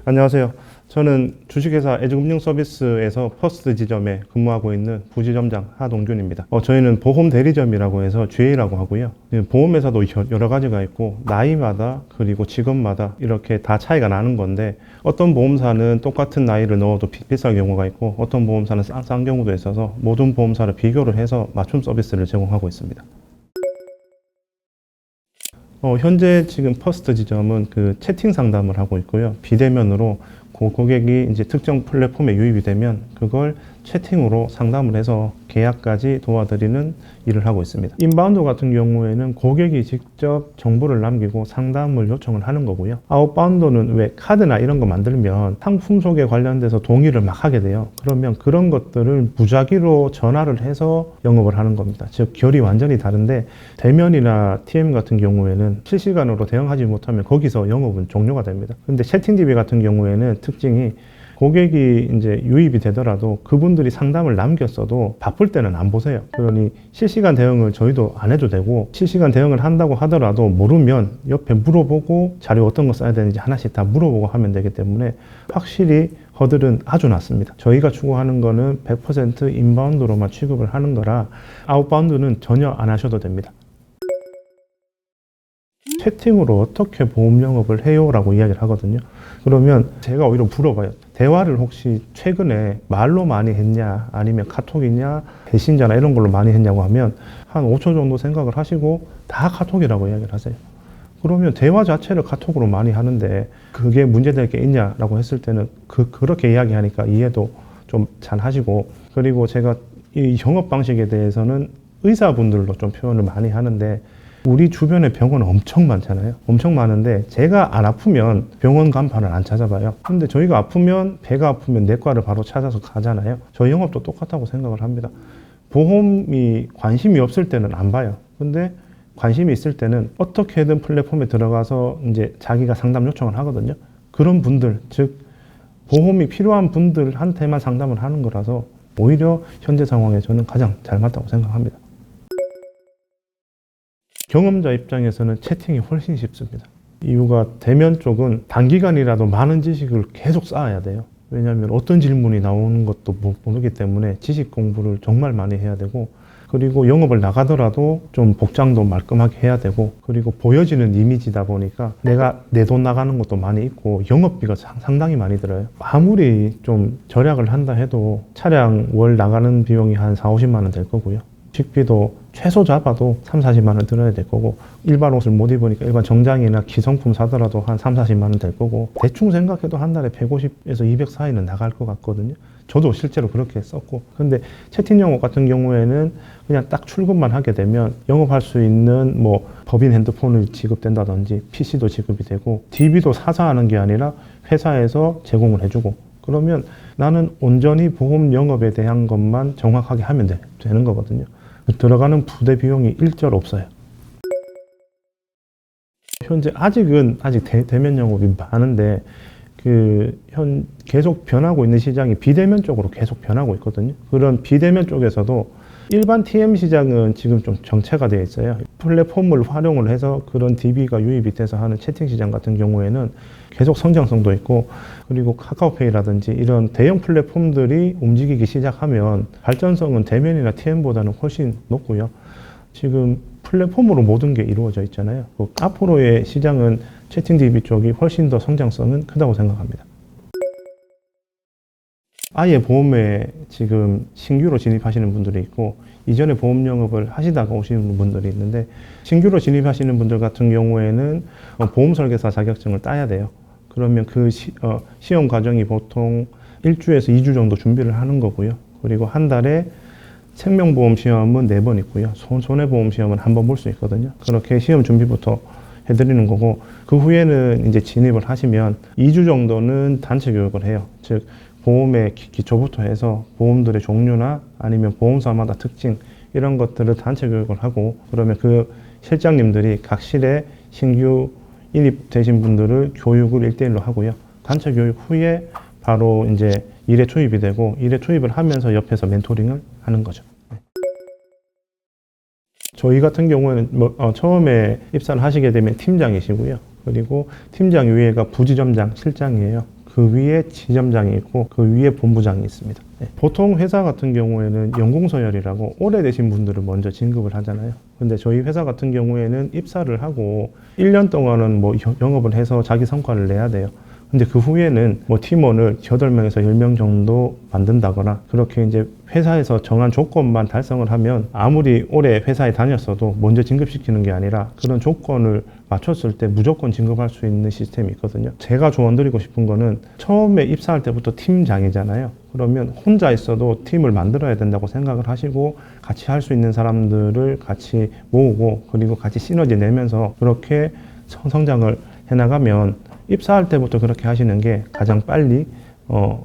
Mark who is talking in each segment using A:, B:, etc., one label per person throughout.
A: 안녕하세요. 저는 주식회사 에즈금융서비스에서 퍼스트 지점에 근무하고 있는 부지점장 하동균입니다. 저희는 보험 대리점이라고 해서 GA라고 하고요. 보험회사도 여러 가지가 있고 나이마다 그리고 직업마다 이렇게 다 차이가 나는 건데 어떤 보험사는 똑같은 나이를 넣어도 비싼 경우가 있고 어떤 보험사는 싼 경우도 있어서 모든 보험사를 비교를 해서 맞춤 서비스를 제공하고 있습니다. 현재 지금 퍼스트 지점은 그 채팅 상담을 하고 있고요. 비대면으로 고객이 이제 특정 플랫폼에 유입이 되면 그걸 채팅으로 상담을 해서 계약까지 도와드리는 일을 하고 있습니다. 인바운드 같은 경우에는 고객이 직접 정보를 남기고 상담을 요청을 하는 거고요. 아웃바운드는 왜 카드나 이런 거 만들면 상품 소개 관련돼서 동의를 막 하게 돼요. 그러면 그런 것들을 무작위로 전화를 해서 영업을 하는 겁니다. 즉 결이 완전히 다른데 대면이나 TM 같은 경우에는 실시간으로 대응하지 못하면 거기서 영업은 종료가 됩니다. 근데 채팅 DB 같은 경우에는 특징이 고객이 이제 유입이 되더라도 그분들이 상담을 남겼어도 바쁠 때는 안 보세요. 그러니 실시간 대응을 저희도 안 해도 되고 실시간 대응을 한다고 하더라도 모르면 옆에 물어보고 자료 어떤 거 써야 되는지 하나씩 다 물어보고 하면 되기 때문에 확실히 허들은 아주 낮습니다. 저희가 추구하는 거는 100% 인바운드로만 취급을 하는 거라 아웃바운드는 전혀 안 하셔도 됩니다. 채팅으로 어떻게 보험 영업을 해요? 라고 이야기를 하거든요. 그러면 제가 오히려 물어봐요. 대화를 혹시 최근에 말로 많이 했냐 아니면 카톡이냐 메신저나 이런 걸로 많이 했냐고 하면 한 5초 정도 생각을 하시고 다 카톡이라고 이야기를 하세요. 그러면 대화 자체를 카톡으로 많이 하는데 그게 문제될 게 있냐라고 했을 때는 그렇게 이야기하니까 이해도 좀 잘 하시고, 그리고 제가 이 영업 방식에 대해서는 의사분들로 좀 표현을 많이 하는데 우리 주변에 병원은 엄청 많잖아요. 엄청 많은데 제가 안 아프면 병원 간판을 안 찾아봐요. 근데 저희가 아프면 배가 아프면 내과를 바로 찾아서 가잖아요. 저희 영업도 똑같다고 생각을 합니다. 보험이 관심이 없을 때는 안 봐요. 근데 관심이 있을 때는 어떻게든 플랫폼에 들어가서 이제 자기가 상담 요청을 하거든요. 그런 분들, 즉 보험이 필요한 분들한테만 상담을 하는 거라서 오히려 현재 상황에 저는 가장 잘 맞다고 생각합니다. 경험자 입장에서는 채팅이 훨씬 쉽습니다. 이유가 대면 쪽은 단기간이라도 많은 지식을 계속 쌓아야 돼요. 왜냐하면 어떤 질문이 나오는 것도 모르기 때문에 지식 공부를 정말 많이 해야 되고, 그리고 영업을 나가더라도 좀 복장도 말끔하게 해야 되고, 그리고 보여지는 이미지다 보니까 내가 내 돈 나가는 것도 많이 있고 영업비가 상당히 많이 들어요. 아무리 좀 절약을 한다 해도 차량 월 나가는 비용이 한 4, 50만 원 될 거고요. 식비도 최소 잡아도 3, 40만 원 들어야 될 거고, 일반 옷을 못 입으니까 일반 정장이나 기성품 사더라도 한 3, 40만 원 될 거고, 대충 생각해도 한 달에 150에서 200 사이는 나갈 것 같거든요. 저도 실제로 그렇게 썼고. 근데 채팅 영업 같은 경우에는 그냥 딱 출근만 하게 되면 영업할 수 있는 뭐 법인 핸드폰을 지급된다든지 PC도 지급이 되고, DB도 사서 하는 게 아니라 회사에서 제공을 해주고, 그러면 나는 온전히 보험 영업에 대한 것만 정확하게 하면 되는 거거든요. 들어가는 부대 비용이 일절 없어요. 현재 아직 대면 영업이 많은데 계속 변하고 있는 시장이 비대면 쪽으로 계속 변하고 있거든요. 그런 비대면 쪽에서도 일반 TM 시장은 지금 좀 정체가 되어 있어요. 플랫폼을 활용을 해서 그런 DB가 유입이 돼서 하는 채팅 시장 같은 경우에는 계속 성장성도 있고, 그리고 카카오페이라든지 이런 대형 플랫폼들이 움직이기 시작하면 발전성은 대면이나 TM보다는 훨씬 높고요. 지금 플랫폼으로 모든 게 이루어져 있잖아요. 앞으로의 시장은 채팅 DB 쪽이 훨씬 더 성장성은 크다고 생각합니다. 아예 보험에 지금 신규로 진입하시는 분들이 있고, 이전에 보험 영업을 하시다가 오시는 분들이 있는데, 신규로 진입하시는 분들 같은 경우에는 보험 설계사 자격증을 따야 돼요. 그러면 그 시험 과정이 보통 1주에서 2주 정도 준비를 하는 거고요. 그리고 한 달에 생명보험 시험은 4번 있고요. 손해보험 시험은 1번 볼 수 있거든요. 그렇게 시험 준비부터 해드리는 거고, 그 후에는 이제 진입을 하시면 2주 정도는 단체 교육을 해요. 즉 보험의 기초부터 해서 보험들의 종류나 아니면 보험사마다 특징 이런 것들을 단체 교육을 하고, 그러면 그 실장님들이 각 실에 신규 인입되신 분들을 교육을 1대1로 하고요. 단체 교육 후에 바로 이제 일에 투입이 되고, 일에 투입을 하면서 옆에서 멘토링을 하는 거죠. 저희 같은 경우에는 처음에 입사를 하시게 되면 팀장이시고요. 그리고 팀장 위에가 부지점장, 실장이에요. 그 위에 지점장이 있고 그 위에 본부장이 있습니다. 네. 보통 회사 같은 경우에는 연공서열이라고 오래되신 분들을 먼저 진급을 하잖아요. 근데 저희 회사 같은 경우에는 입사를 하고 1년 동안은 뭐 영업을 해서 자기 성과를 내야 돼요. 근데 그 후에는 뭐 팀원을 8명에서 10명 정도 만든다거나 그렇게 이제 회사에서 정한 조건만 달성을 하면 아무리 오래 회사에 다녔어도 먼저 진급시키는 게 아니라 그런 조건을 맞췄을 때 무조건 진급할 수 있는 시스템이 있거든요. 제가 조언드리고 싶은 거는 처음에 입사할 때부터 팀장이잖아요. 그러면 혼자 있어도 팀을 만들어야 된다고 생각을 하시고 같이 할 수 있는 사람들을 같이 모으고 그리고 같이 시너지 내면서 그렇게 성장을 해나가면 입사할 때부터 그렇게 하시는 게 가장 빨리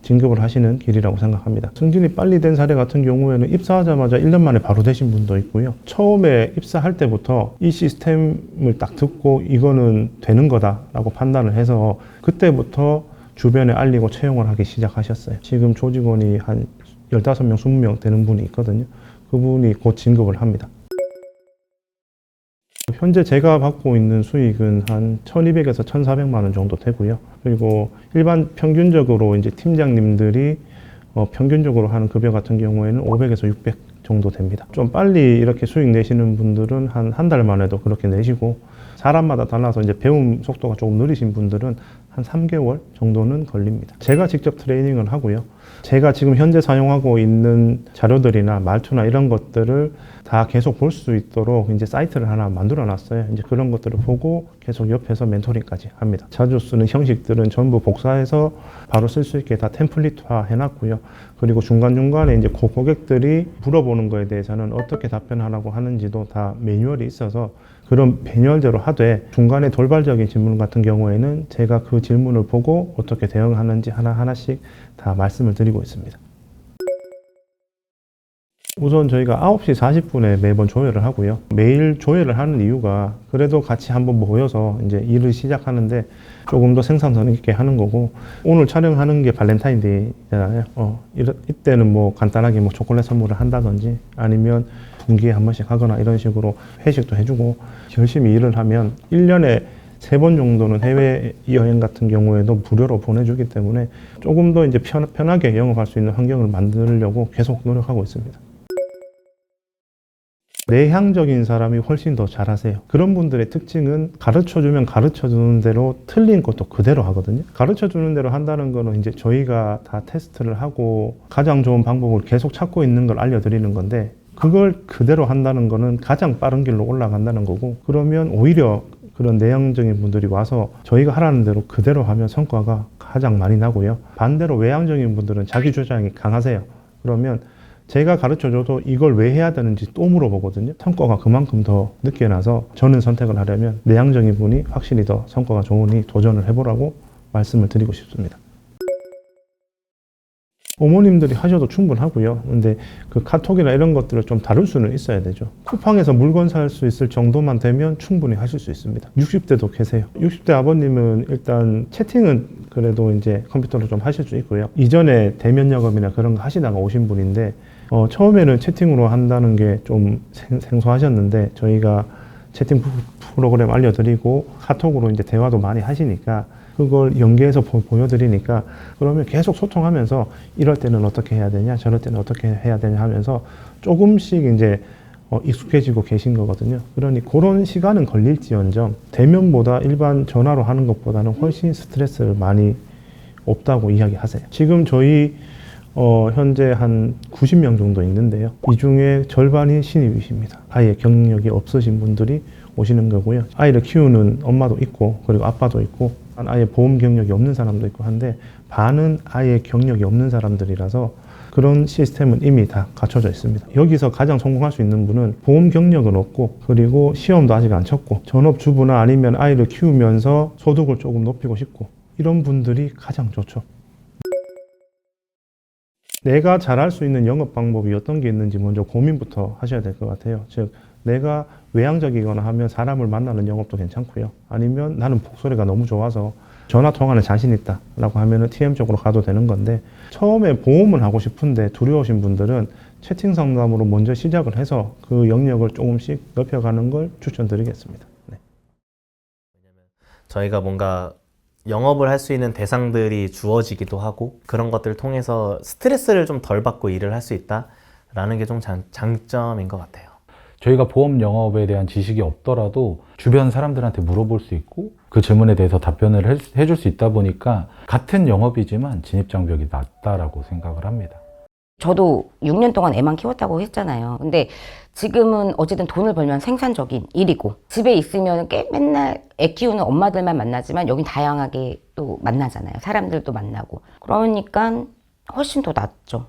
A: 진급을 하시는 길이라고 생각합니다. 승진이 빨리 된 사례 같은 경우에는 입사하자마자 1년 만에 바로 되신 분도 있고요. 처음에 입사할 때부터 이 시스템을 딱 듣고 이거는 되는 거다라고 판단을 해서 그때부터 주변에 알리고 채용을 하기 시작하셨어요. 지금 조직원이 한 15명, 20명 되는 분이 있거든요. 그분이 곧 진급을 합니다. 현재 제가 받고 있는 수익은 한 1,200에서 1,400만 원 정도 되고요. 그리고 일반 평균적으로 이제 팀장님들이 평균적으로 하는 급여 같은 경우에는 500에서 600 정도 됩니다. 좀 빨리 이렇게 수익 내시는 분들은 한 달 만에도 그렇게 내시고 사람마다 달라서 이제 배움 속도가 조금 느리신 분들은 한 3개월 정도는 걸립니다. 제가 직접 트레이닝을 하고요. 제가 지금 현재 사용하고 있는 자료들이나 말투나 이런 것들을 다 계속 볼 수 있도록 이제 사이트를 하나 만들어 놨어요. 이제 그런 것들을 보고 계속 옆에서 멘토링까지 합니다. 자주 쓰는 형식들은 전부 복사해서 바로 쓸 수 있게 다 템플릿화 해놨고요. 그리고 중간중간에 이제 고객들이 물어보는 거에 대해서는 어떻게 답변하라고 하는지도 다 매뉴얼이 있어서 그런 매뉴얼대로 하되 중간에 돌발적인 질문 같은 경우에는 제가 그 질문을 보고 어떻게 대응하는지 하나하나씩 다 말씀을 드리고 있습니다. 우선 저희가 9시 40분에 매번 조회를 하고요. 매일 조회를 하는 이유가 그래도 같이 한번 모여서 이제 일을 시작하는데 조금 더 생산성 있게 하는 거고 오늘 촬영하는 게 발렌타인데이잖아요. 이때는 뭐 간단하게 뭐 초콜릿 선물을 한다든지 아니면 분기에 한 번씩 하거나 이런 식으로 회식도 해주고 열심히 일을 하면 1년에 3번 정도는 해외여행 같은 경우에도 무료로 보내주기 때문에 조금 더 이제 편하게 영업할 수 있는 환경을 만들려고 계속 노력하고 있습니다. 내향적인 사람이 훨씬 더 잘하세요. 그런 분들의 특징은 가르쳐주면 가르쳐주는 대로 틀린 것도 그대로 하거든요. 가르쳐주는 대로 한다는 거는 이제 저희가 다 테스트를 하고 가장 좋은 방법을 계속 찾고 있는 걸 알려드리는 건데 그걸 그대로 한다는 거는 가장 빠른 길로 올라간다는 거고 그러면 오히려 그런 내향적인 분들이 와서 저희가 하라는 대로 그대로 하면 성과가 가장 많이 나고요. 반대로 외향적인 분들은 자기 주장이 강하세요. 그러면 제가 가르쳐줘도 이걸 왜 해야 되는지 또 물어보거든요. 성과가 그만큼 더 늦게 나서 저는 선택을 하려면 내향적인 분이 확실히 더 성과가 좋으니 도전을 해보라고 말씀을 드리고 싶습니다. 어머님들이 하셔도 충분하고요. 근데 그 카톡이나 이런 것들을 좀 다룰 수는 있어야 되죠. 쿠팡에서 물건 살 수 있을 정도만 되면 충분히 하실 수 있습니다. 60대도 계세요. 60대 아버님은 일단 채팅은 그래도 이제 컴퓨터로 좀 하실 수 있고요. 이전에 대면 영업이나 그런 거 하시다가 오신 분인데 처음에는 채팅으로 한다는 게 좀 생소하셨는데 저희가 채팅 프로그램 알려드리고 카톡으로 이제 대화도 많이 하시니까 그걸 연계해서 보여드리니까 그러면 계속 소통하면서 이럴 때는 어떻게 해야 되냐 저럴 때는 어떻게 해야 되냐 하면서 조금씩 이제 익숙해지고 계신 거거든요. 그러니 그런 시간은 걸릴지언정 대면보다 일반 전화로 하는 것보다는 훨씬 스트레스를 많이 없다고 이야기하세요. 지금 저희 현재 한 90명 정도 있는데요. 이 중에 절반이 신입이십니다. 아예 경력이 없으신 분들이 오시는 거고요. 아이를 키우는 엄마도 있고 그리고 아빠도 있고 아예 보험 경력이 없는 사람도 있고 한데 반은 아예 경력이 없는 사람들이라서 그런 시스템은 이미 다 갖춰져 있습니다. 여기서 가장 성공할 수 있는 분은 보험 경력은 없고 그리고 시험도 아직 안 쳤고 전업주부나 아니면 아이를 키우면서 소득을 조금 높이고 싶고 이런 분들이 가장 좋죠. 내가 잘할 수 있는 영업 방법이 어떤 게 있는지 먼저 고민부터 하셔야 될 것 같아요. 즉 내가 외향적이거나 하면 사람을 만나는 영업도 괜찮고요. 아니면 나는 목소리가 너무 좋아서 전화 통화는 자신 있다 라고 하면은 TM 쪽으로 가도 되는 건데 처음에 보험을 하고 싶은데 두려우신 분들은 채팅 상담으로 먼저 시작을 해서 그 영역을 조금씩 넓혀가는 걸 추천드리겠습니다. 네.
B: 저희가 뭔가 영업을 할 수 있는 대상들이 주어지기도 하고 그런 것들을 통해서 스트레스를 좀 덜 받고 일을 할 수 있다라는 게 좀 장점인 것 같아요.
C: 저희가 보험 영업에 대한 지식이 없더라도 주변 사람들한테 물어볼 수 있고 그 질문에 대해서 답변을 해줄 수 있다 보니까 같은 영업이지만 진입장벽이 낮다라고 생각을 합니다.
D: 저도 6년 동안 애만 키웠다고 했잖아요. 근데 지금은 어쨌든 돈을 벌면 생산적인 일이고 집에 있으면 맨날 애 키우는 엄마들만 만나지만 여긴 다양하게 또 만나잖아요. 사람들도 만나고. 그러니까 훨씬 더 낫죠.